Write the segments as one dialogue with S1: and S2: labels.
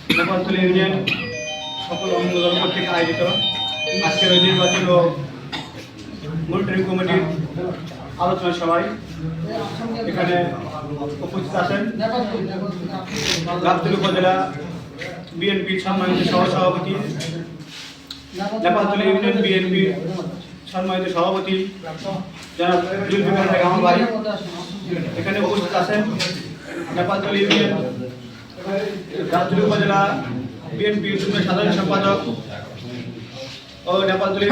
S1: Nepaltali union সকল অঙ্গদল কর্তৃক আয়োজিত আজকের ওই নির্বাচন ও মনিটরিং কমিটির আলোচনা সভায় এখানে উপস্থিত আছেন গাবতলী উপজেলা বিএনপির সম্মানিত সহসভাপতি, নেপালতলী ইউনিয়ন বিএনপির সম্মানিত সভাপতি জনাব জুলফিকার বেগম ভাই। এখানে উপস্থিত আছেন নেপালতলী ইউনিয়ন গাবতলী উপজেলা বিএনপির যুগ্ম সাধারণ সম্পাদক ও নেপালতলী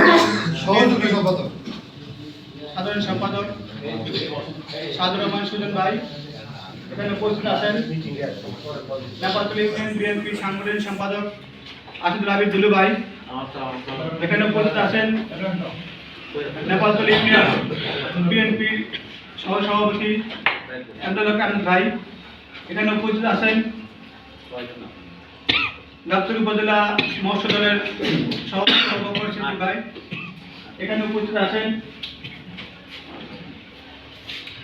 S1: সাধারণ সম্পাদক সাদুর রহমান সুজন ভাই। এখানে উপস্থিত আছেন নেপালতলী ইউনিয়ন বিএনপির সাংগঠনিক সম্পাদক আশিদুল হাবিব দুলু ভাই। এখানে উপস্থিত আছেন নেপালতলী ইউনিয়ন বিএনপির সহসভাপতি এমদাদুল কাদের ভাই। এখানে উপস্থিত আছেন গাবতলী উপজেলা মৎস্য দলের সভাপতি ভাই। এখানে উপস্থিত আছেন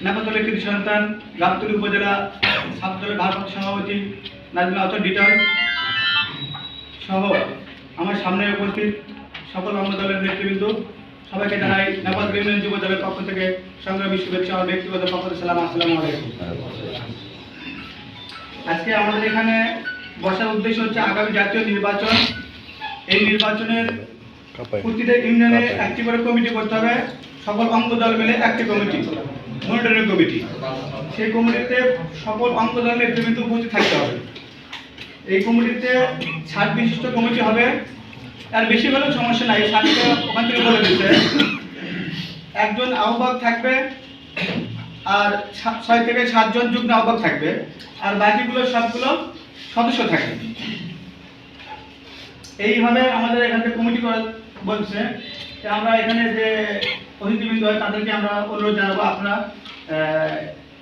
S1: নেপালতলী কৃতি সন্তান গাবতলী উপজেলা ছাত্র দলের ভারপ্রাপ্ত সভাপতি নাজমুল আহসান ডিটল সহ আমার সামনে উপস্থিত সকল অঙ্গ দলের নেতৃবৃন্দ, সবাইকে জানাই নেপালতলী ইউনিয়ন যুব দলের পক্ষ থেকে সংগ্রামী শুভেচ্ছা ও ব্যক্তিগত পক্ষ থেকে সালাম, আসসালামু আলাইকুম। আজকে আমাদের এখানে বসার উদ্দেশ্য হচ্ছে আগামী জাতীয় নির্বাচন। এই নির্বাচনের প্রতিটা ইউনিয়নে একটি করে কমিটি করতে হবে, সকল অঙ্গ দল মিলে একটি কমিটি, মনিটরিং কমিটি। সেই কমিটিতে সকল অঙ্গ দলের নেতৃবৃন্দ উপস্থিত থাকতে হবে। এই কমিটিতে 60 বিশিষ্ট কমিটি হবে, আর বেশি হলেও সমস্যা নাই, 60টা ওখান থেকে বলে দিচ্ছে। একজন আহ্বায়ক থাকবে আর 6 থেকে 7 জন যুগ্ম আহ্বায়ক থাকবে, আর বাকিগুলো সবগুলো সদস্য থাকবে। এইভাবে আমাদের এখানে কমিটি করা বলছে। আমরা এখানে যে অতিথিবৃন্দ হয় তাদেরকে আমরা অনুরোধ জানাবো, আপনারা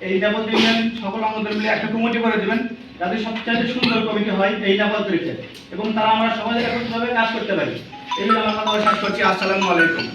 S1: এই নেপালতলী ইউনিয়ন সকল অঙ্গদের মিলে একটা কমিটি করে দেবেন, যাতে সবচেয়ে সুন্দর কমিটি হয় এই নেপালতলীতে, এবং তারা আমরা সমাজে একত্রিতভাবে কাজ করতে পারি। এই জন্য আমরা কাজ করছি। আসসালামু আলাইকুম।